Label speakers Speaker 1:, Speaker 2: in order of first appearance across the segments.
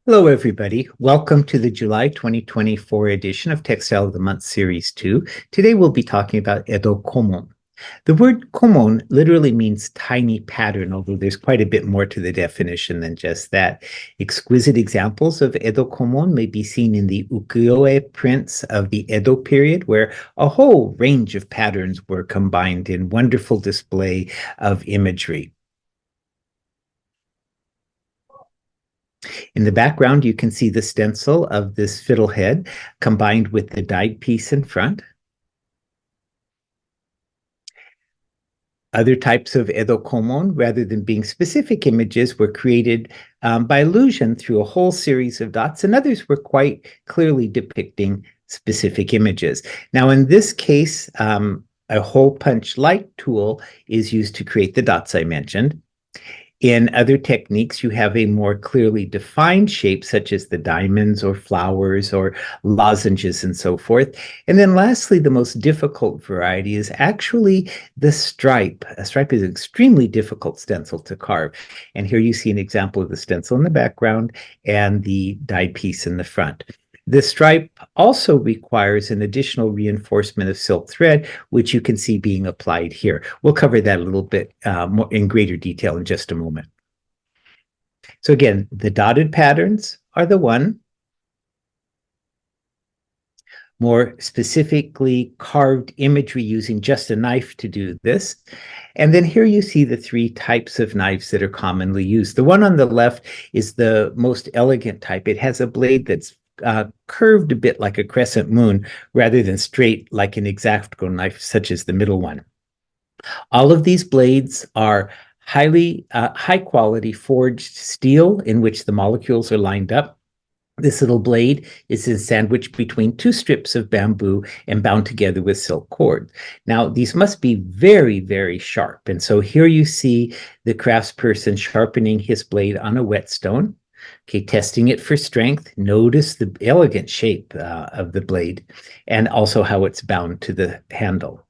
Speaker 1: Hello, everybody. Welcome to the July 2024 edition of Textile of the Month Series 2. Today we'll be talking about Edo Komon. The word komon literally means tiny pattern, although there's quite a bit more to the definition than just that. Exquisite examples of Edo Komon may be seen in the ukiyo-e prints of the Edo period, where a whole range of patterns were combined in wonderful display of imagery. In the background, you can see the stencil of this fiddlehead combined with the dyed piece in front. Other types of Edo Komon, rather than being specific images, were created by illusion through a whole series of dots, and others were quite clearly depicting specific images. Now, in this case, a hole punch light tool is used to create the dots I mentioned. In other techniques, you have a more clearly defined shape, such as the diamonds or flowers or lozenges and so forth. And then lastly, the most difficult variety is actually the stripe. A stripe is an extremely difficult stencil to carve. And here you see an example of the stencil in the background and the dyed piece in the front. The stripe also requires an additional reinforcement of silk thread, which you can see being applied here. We'll cover that a little bit more in greater detail in just a moment. So again, the dotted patterns are the one. More specifically, carved imagery using just a knife to do this. And then here you see the three types of knives that are commonly used. The one on the left is the most elegant type. It has a blade that's curved a bit like a crescent moon rather than straight like an X-Acto knife, such as the middle one. All of these blades are high quality forged steel in which the molecules are lined up. This little blade is sandwiched between two strips of bamboo and bound together with silk cord. Now, these must be very, very sharp. And so here you see the craftsperson sharpening his blade on a whetstone. Okay, testing it for strength. Notice the elegant shape of the blade and also how it's bound to the handle.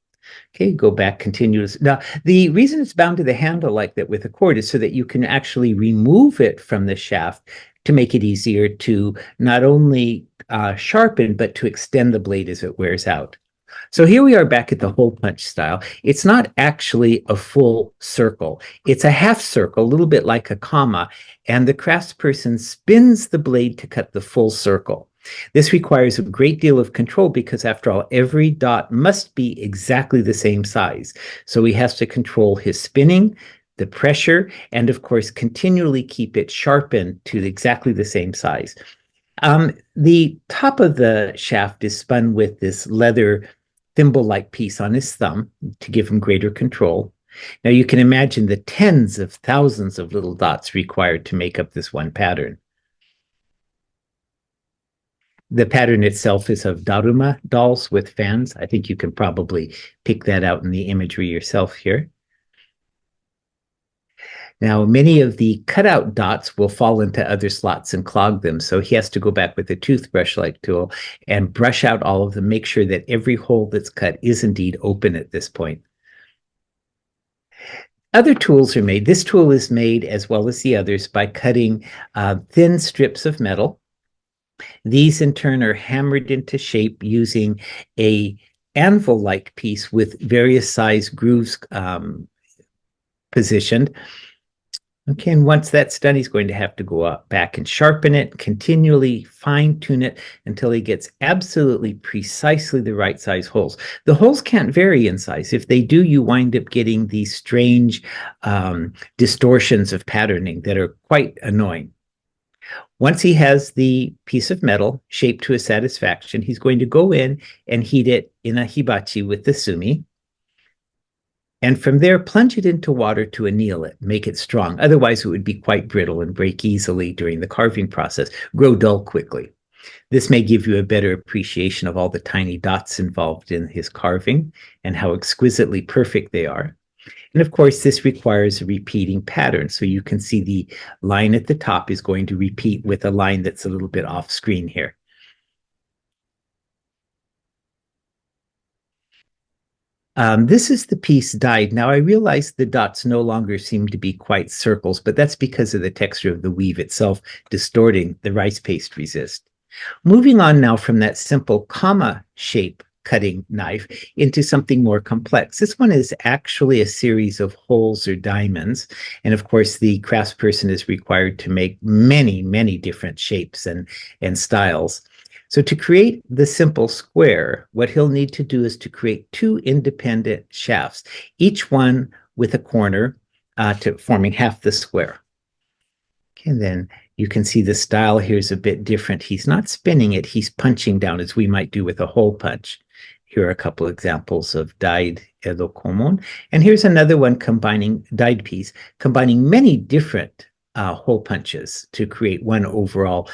Speaker 1: Okay, go back, continue. Now, the reason it's bound to the handle like that with a cord is so that you can actually remove it from the shaft to make it easier to not only sharpen, but to extend the blade as it wears out. So here we are back at the hole punch style. It's not actually a full circle. It's a half circle, a little bit like a comma, and the craftsperson spins the blade to cut the full circle. This requires a great deal of control because, after all, every dot must be exactly the same size. So he has to control his spinning, the pressure, and of course, continually keep it sharpened to exactly the same size. The top of the shaft is spun with this leather thimble-like piece on his thumb to give him greater control. Now you can imagine the tens of thousands of little dots required to make up this one pattern. The pattern itself is of daruma dolls with fans. I think you can probably pick that out in the imagery yourself here. Now, many of the cutout dots will fall into other slots and clog them, so he has to go back with a toothbrush-like tool and brush out all of them, make sure that every hole that's cut is indeed open at this point. Other tools are made. This tool is made, as well as the others, by cutting thin strips of metal. These, in turn, are hammered into shape using an anvil-like piece with various size grooves positioned. Okay, and once that's done, he's going to have to go up back and sharpen it, continually fine-tune it until he gets absolutely precisely the right size holes. The holes can't vary in size. If they do, you wind up getting these strange distortions of patterning that are quite annoying. Once he has the piece of metal shaped to his satisfaction, he's going to go in and heat it in a hibachi with the sumi. And from there, plunge it into water to anneal it, make it strong. Otherwise, it would be quite brittle and break easily during the carving process, grow dull quickly. This may give you a better appreciation of all the tiny dots involved in his carving and how exquisitely perfect they are. And of course, this requires a repeating pattern. So you can see the line at the top is going to repeat with a line that's a little bit off screen here. This is the piece dyed. Now, I realize the dots no longer seem to be quite circles, but that's because of the texture of the weave itself distorting the rice paste resist. Moving on now from that simple comma shape cutting knife into something more complex. This one is actually a series of holes or diamonds. And of course, the craftsperson is required to make many, many different shapes and styles. So to create the simple square, what he'll need to do is to create two independent shafts, each one with a corner to forming half the square. Okay, and then you can see the style here is a bit different. He's not spinning it, he's punching down as we might do with a hole punch. Here are a couple examples of dyed Edo Komon. And here's another one dyed piece, combining many different hole punches to create one overall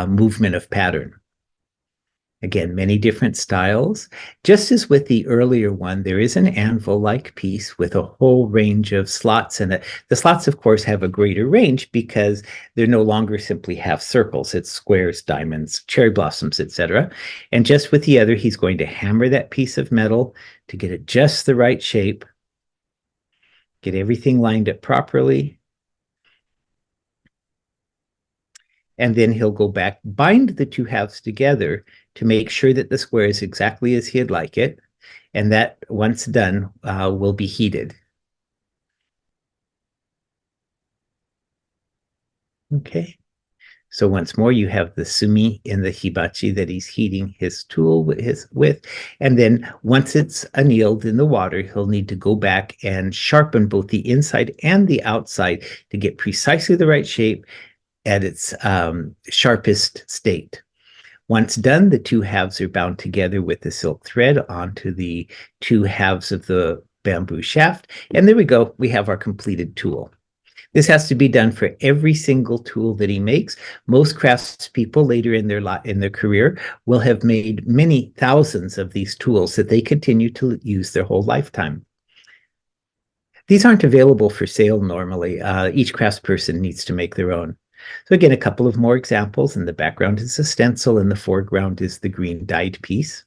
Speaker 1: movement of pattern. Again, many different styles. Just as with the earlier one, there is an anvil-like piece with a whole range of slots in it. The slots, of course, have a greater range because they're no longer simply half circles. It's squares, diamonds, cherry blossoms, etc. And just with the other, he's going to hammer that piece of metal to get it just the right shape, get everything lined up properly. And then he'll go back, bind the two halves together to make sure that the square is exactly as he'd like it. And that, once done, will be heated. Okay. So once more, you have the sumi in the hibachi that he's heating his tool with. And then once it's annealed in the water, he'll need to go back and sharpen both the inside and the outside to get precisely the right shape at its sharpest state. Once done, the two halves are bound together with the silk thread onto the two halves of the bamboo shaft. And there we go. We have our completed tool. This has to be done for every single tool that he makes. Most craftspeople later in their career will have made many thousands of these tools that they continue to use their whole lifetime. These aren't available for sale normally. Each craftsperson needs to make their own. So again, a couple of more examples. In the background is a stencil, and the foreground is the green dyed piece.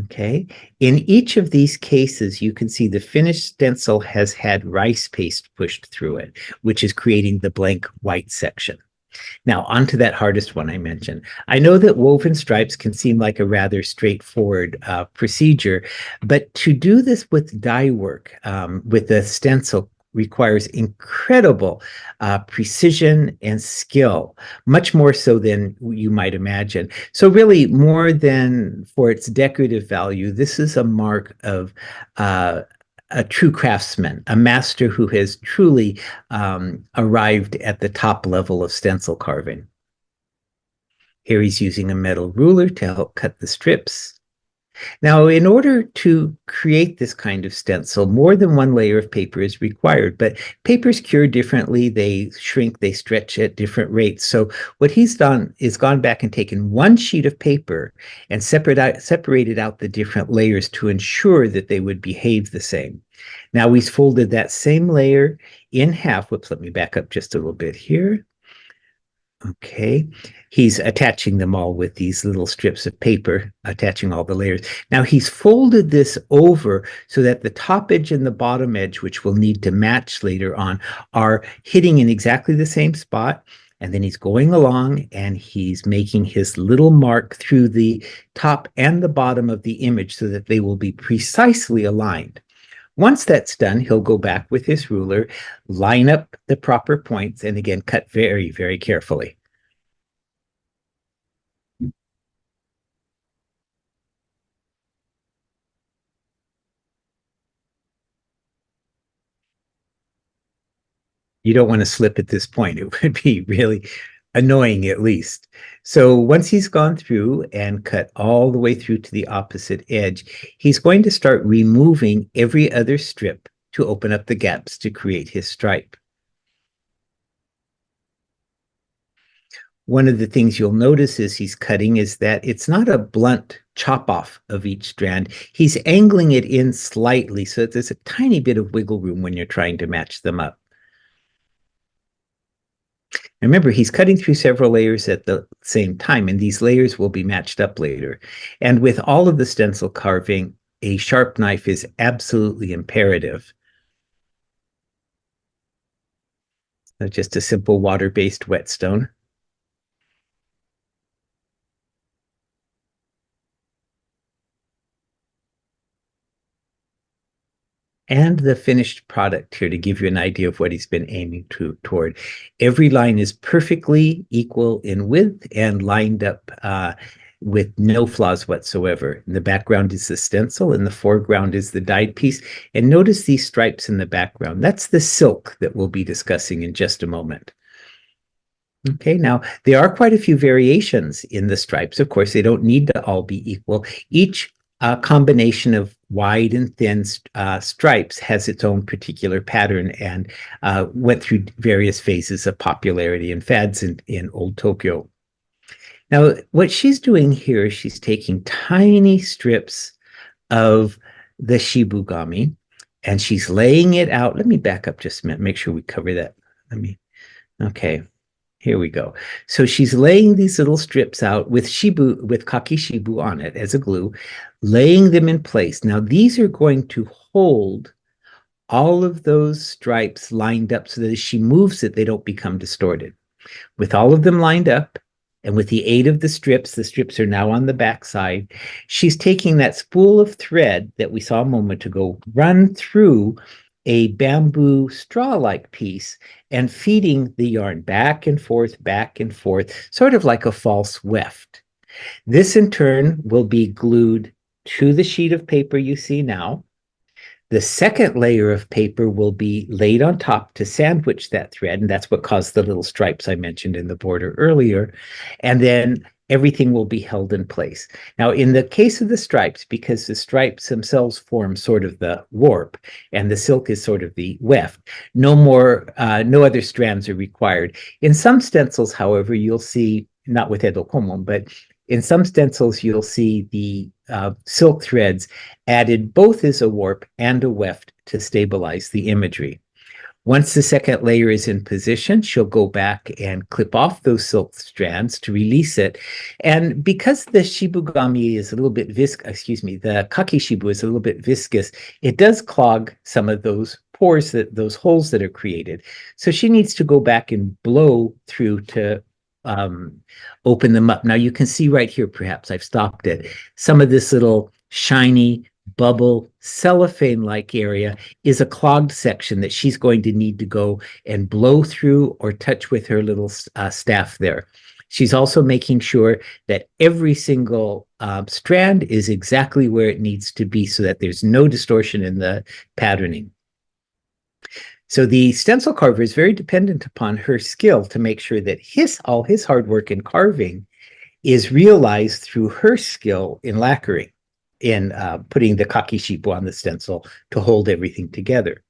Speaker 1: Okay. In each of these cases, you can see the finished stencil has had rice paste pushed through it, which is creating the blank white section. Now, onto that hardest one I mentioned. I know that woven stripes can seem like a rather straightforward procedure, but to do this with dye work, with a stencil, requires incredible precision and skill, much more so than you might imagine. So really, more than for its decorative value, this is a mark of a true craftsman, a master who has truly arrived at the top level of stencil carving. Here he's using a metal ruler to help cut the strips. Now, in order to create this kind of stencil, more than one layer of paper is required, but papers cure differently. They shrink, they stretch at different rates. So what he's done is gone back and taken one sheet of paper and separated out the different layers to ensure that they would behave the same. Now he's folded that same layer in half. Whoops, let me back up just a little bit here. Okay, he's attaching them all with these little strips of paper, attaching all the layers. Now he's folded this over so that the top edge and the bottom edge, which we'll need to match later on, are hitting in exactly the same spot. And then he's going along and he's making his little mark through the top and the bottom of the image so that they will be precisely aligned. Once that's done, he'll go back with his ruler, line up the proper points, and again, cut very, very carefully. You don't want to slip at this point. It would be really annoying at least. So once he's gone through and cut all the way through to the opposite edge, he's going to start removing every other strip to open up the gaps to create his stripe. One of the things you'll notice as he's cutting is that it's not a blunt chop off of each strand. He's angling it in slightly so that there's a tiny bit of wiggle room when you're trying to match them up. Remember, he's cutting through several layers at the same time, and these layers will be matched up later. And with all of the stencil carving, a sharp knife is absolutely imperative. So just a simple water-based whetstone. And the finished product here to give you an idea of what he's been aiming toward. Every line is perfectly equal in width and lined up with no flaws whatsoever. In the background is the stencil, and the foreground is the dyed piece. And notice these stripes in the background. That's the silk that we'll be discussing in just a moment. Okay, now there are quite a few variations in the stripes. Of course, they don't need to all be equal. Each combination of wide and thin stripes has its own particular pattern and went through various phases of popularity and fads in old Tokyo. Now, what she's doing here is she's taking tiny strips of the shibugami and she's laying it out. Let me back up just a minute, make sure we cover that. Okay. Here we go. So she's laying these little strips out with kaki shibu on it as a glue, laying them in place. Now these are going to hold all of those stripes lined up so that as she moves it, they don't become distorted. With all of them lined up, and with the aid of the strips are now on the back side, she's taking that spool of thread that we saw a moment ago, run through a bamboo straw-like piece and feeding the yarn back and forth, sort of like a false weft. This in turn will be glued to the sheet of paper you see now. The second layer of paper will be laid on top to sandwich that thread, and that's what caused the little stripes I mentioned in the border earlier. And then everything will be held in place. Now, in the case of the stripes, because the stripes themselves form sort of the warp and the silk is sort of the weft, no other strands are required. In some stencils, however, you'll see, not with Edo Komon, but in some stencils, you'll see the silk threads added both as a warp and a weft to stabilize the imagery. Once the second layer is in position, she'll go back and clip off those silk strands to release it. And because the shibugami is a little bit the kaki shibu is a little bit viscous, it does clog some of those pores, those holes that are created. So she needs to go back and blow through to open them up. Now you can see right here, perhaps I've stopped it, some of this little shiny bubble cellophane-like area is a clogged section that she's going to need to go and blow through or touch with her little staff there. She's also making sure that every single strand is exactly where it needs to be so that there's no distortion in the patterning. So the stencil carver is very dependent upon her skill to make sure that all his hard work in carving is realized through her skill in lacquering, in putting the kaki shibu on the stencil to hold everything together.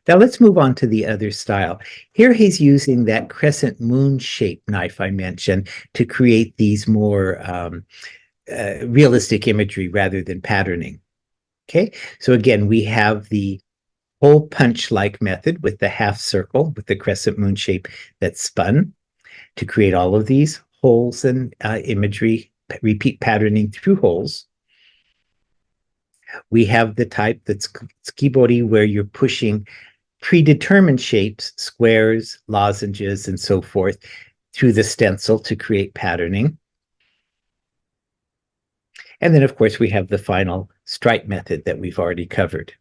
Speaker 1: Now let's move on to the other style. Here he's using that crescent moon shaped knife I mentioned to create these more realistic imagery rather than patterning. Okay, so again, we have the hole punch-like method with the half circle with the crescent moon shape that's spun to create all of these holes and imagery, repeat patterning through holes. We have the type that's tsukibori, where you're pushing predetermined shapes, squares, lozenges, and so forth, through the stencil to create patterning. And then, of course, we have the final stripe method that we've already covered.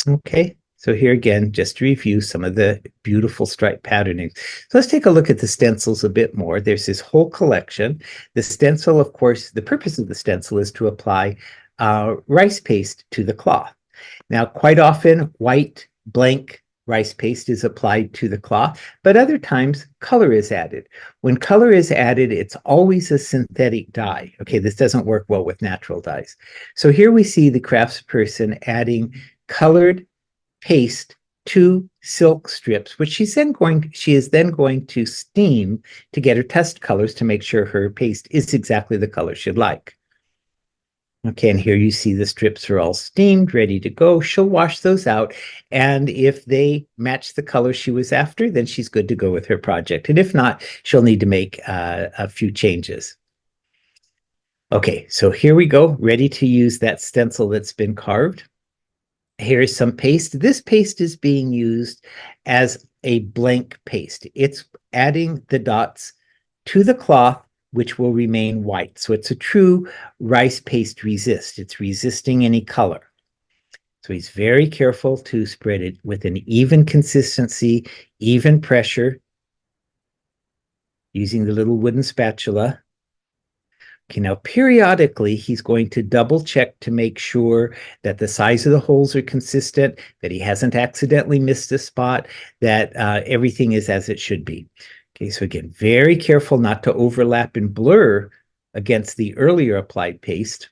Speaker 1: Okay, so here again, just to review some of the beautiful stripe patterning. So let's take a look at the stencils a bit more. There's this whole collection. The stencil, of course, the purpose of the stencil is to apply rice paste to the cloth. Now, quite often, white blank rice paste is applied to the cloth, but other times color is added. When color is added, it's always a synthetic dye. Okay, this doesn't work well with natural dyes. So here we see the craftsperson adding colored paste to silk strips, which she is then going to steam to get her test colors to make sure her paste is exactly the color she'd like. Okay, and here you see the strips are all steamed, ready to go. She'll wash those out, and if they match the color she was after, then she's good to go with her project. And if not, she'll need to make a few changes. Okay, so here we go, ready to use that stencil that's been carved. Here's some paste. This paste is being used as a blank paste. It's adding the dots to the cloth, which will remain white. So it's a true rice paste resist. It's resisting any color. So he's very careful to spread it with an even consistency, even pressure, using the little wooden spatula. Okay, now periodically he's going to double check to make sure that the size of the holes are consistent, that he hasn't accidentally missed a spot, that everything is as it should be. Okay, so again, very careful not to overlap and blur against the earlier applied paste.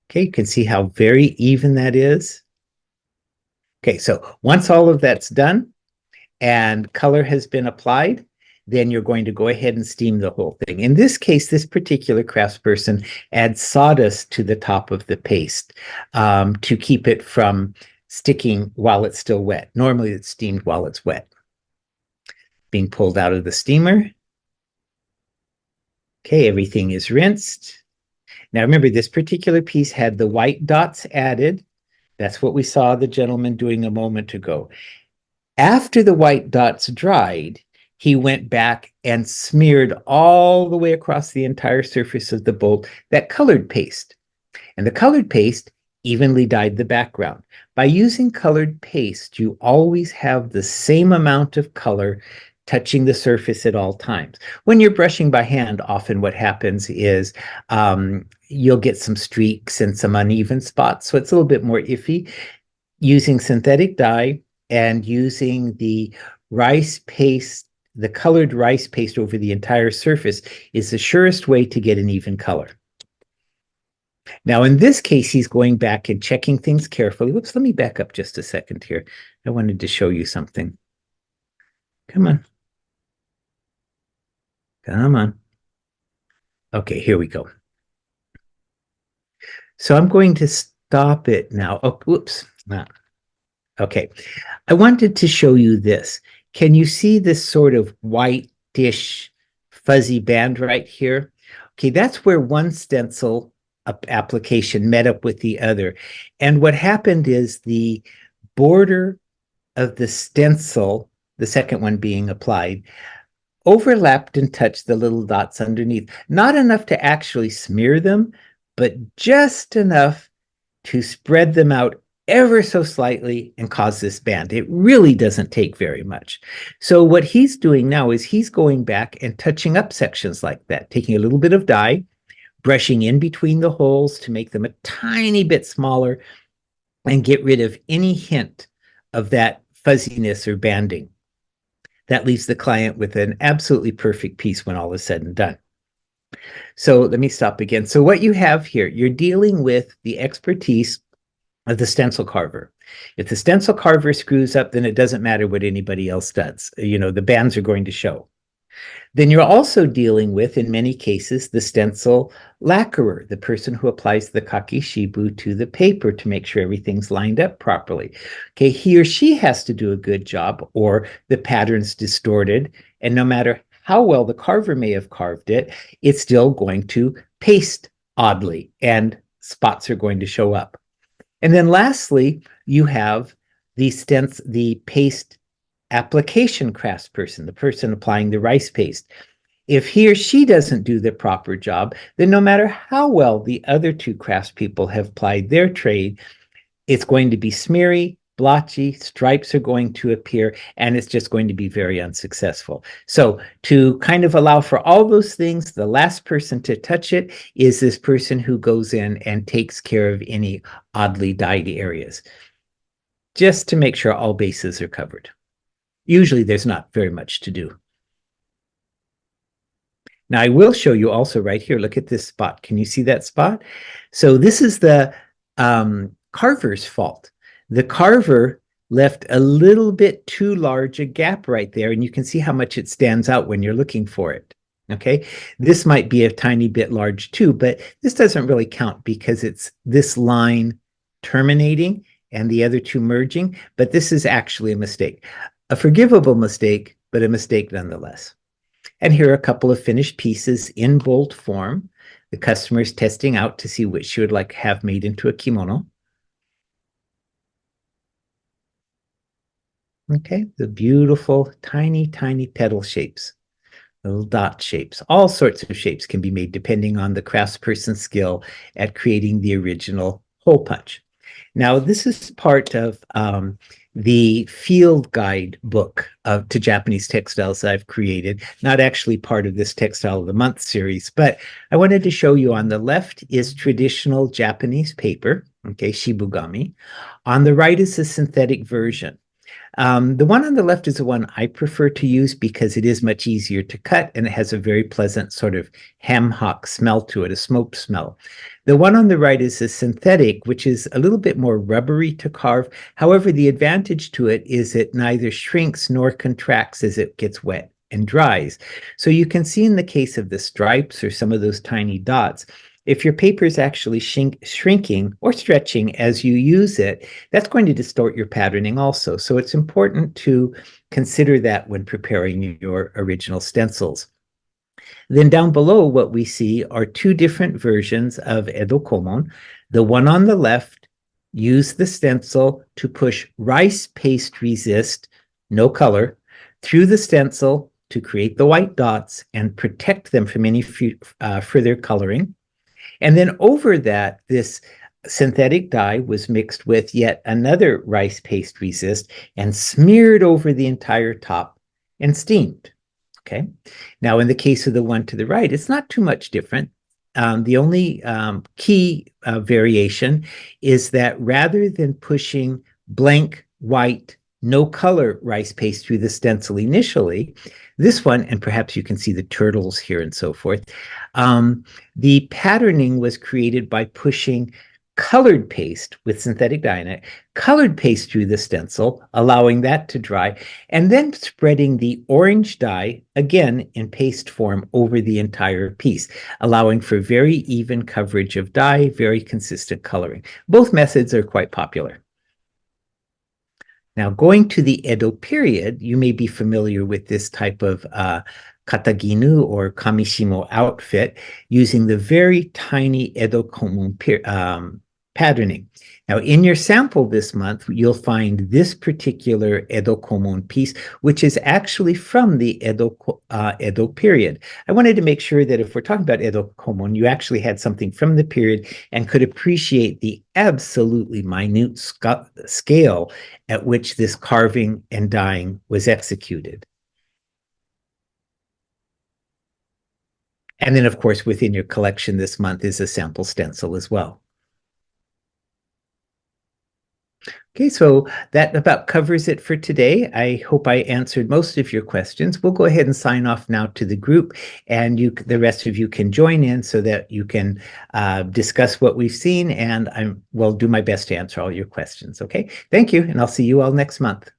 Speaker 1: Okay, you can see how very even that is. Okay, so once all of that's done and color has been applied, then you're going to go ahead and steam the whole thing. In this case, this particular craftsperson adds sawdust to the top of the paste to keep it from sticking while it's still wet. Normally it's steamed while it's wet. Being pulled out of the steamer. Okay, everything is rinsed. Now remember, this particular piece had the white dots added. That's what we saw the gentleman doing a moment ago. After the white dots dried, he went back and smeared all the way across the entire surface of the bolt that colored paste. And the colored paste evenly dyed the background. By using colored paste, you always have the same amount of color touching the surface at all times. When you're brushing by hand, often what happens is you'll get some streaks and some uneven spots, so it's a little bit more iffy. Using synthetic dye and using the rice paste, the colored rice paste over the entire surface is the surest way to get an even color. Now, in this case, he's going back and checking things carefully. Whoops, let me back up just a second here. I wanted to show you something. Come on. Come on. Okay, here we go. So I'm going to stop it now. Oh, whoops. Okay, I wanted to show you this. Can you see this sort of whitish fuzzy band right here? Okay, that's where one stencil application met up with the other. And what happened is the border of the stencil, the second one being applied, overlapped and touched the little dots underneath. Not enough to actually smear them, but just enough to spread them out ever so slightly and cause this band. It really doesn't take very much. So what he's doing now is he's going back and touching up sections like that, taking a little bit of dye, brushing in between the holes to make them a tiny bit smaller and get rid of any hint of that fuzziness or banding. That leaves the client with an absolutely perfect piece when all is said and done. So let me stop again. So what you have here, you're dealing with the expertise of the stencil carver. If the stencil carver screws up, then it doesn't matter what anybody else does. You know, the bands are going to show. Then you're also dealing with, in many cases, the stencil lacquerer, the person who applies the kakishibu to the paper to make sure everything's lined up properly. Okay, he or she has to do a good job or the pattern's distorted, and no matter how well the carver may have carved it, it's still going to paste oddly and spots are going to show up. And then lastly, you have the paste application craftsperson, the person applying the rice paste. If he or she doesn't do the proper job, then no matter how well the other two craftspeople have applied their trade, it's going to be smeary, blotchy, stripes are going to appear, and it's just going to be very unsuccessful. So to kind of allow for all those things, the last person to touch it is this person who goes in and takes care of any oddly dyed areas, just to make sure all bases are covered. Usually there's not very much to do. Now I will show you also right here, look at this spot. Can you see that spot? So this is the carver's fault. The carver left a little bit too large a gap right there, and you can see how much it stands out when you're looking for it. Okay, this might be a tiny bit large too, but this doesn't really count because it's this line terminating and the other two merging, but this is actually a mistake. A forgivable mistake, but a mistake nonetheless. And here are a couple of finished pieces in bolt form. The customer is testing out to see which she would like to have made into a kimono. Okay, the beautiful tiny, tiny petal shapes, little dot shapes. All sorts of shapes can be made depending on the craftsperson's skill at creating the original hole punch. Now, this is part of the field guide book to Japanese textiles that I've created, not actually part of this Textile of the Month series, but I wanted to show you on the left is traditional Japanese paper, okay, shibugami. On the right is the synthetic version. The one on the left is the one I prefer to use because it is much easier to cut and it has a very pleasant sort of ham hock smell to it, a smoked smell. The one on the right is a synthetic, which is a little bit more rubbery to carve. However, the advantage to it is it neither shrinks nor contracts as it gets wet and dries. So you can see in the case of the stripes or some of those tiny dots, if your paper is actually shrinking or stretching as you use it, that's going to distort your patterning also. So it's important to consider that when preparing your original stencils. Then down below, what we see are two different versions of Edo Komon. The one on the left used the stencil to push rice paste resist, no color, through the stencil to create the white dots and protect them from any further coloring. And then over that, this synthetic dye was mixed with yet another rice paste resist and smeared over the entire top and steamed. Okay. Now, in the case of the one to the right, it's not too much different. The only key variation is that rather than pushing blank white, no color rice paste through the stencil initially, this one, and perhaps you can see the turtles here and so forth, the patterning was created by pushing colored paste with synthetic dye in it, colored paste through the stencil, allowing that to dry, and then spreading the orange dye, again in paste form, over the entire piece, allowing for very even coverage of dye, very consistent coloring. Both methods are quite popular. Now, going to the Edo period, you may be familiar with this type of kataginu or kamishimo outfit using the very tiny Edo Komon patterning. Now, in your sample this month, you'll find this particular Edo Komon piece, which is actually from the Edo period. I wanted to make sure that if we're talking about Edo Komon, you actually had something from the period and could appreciate the absolutely minute scale at which this carving and dyeing was executed. And then, of course, within your collection this month is a sample stencil as well. Okay, so that about covers it for today. I hope I answered most of your questions. We'll go ahead and sign off now to the group, and the rest of you can join in so that you can discuss what we've seen, and I will do my best to answer all your questions. Okay, thank you, and I'll see you all next month.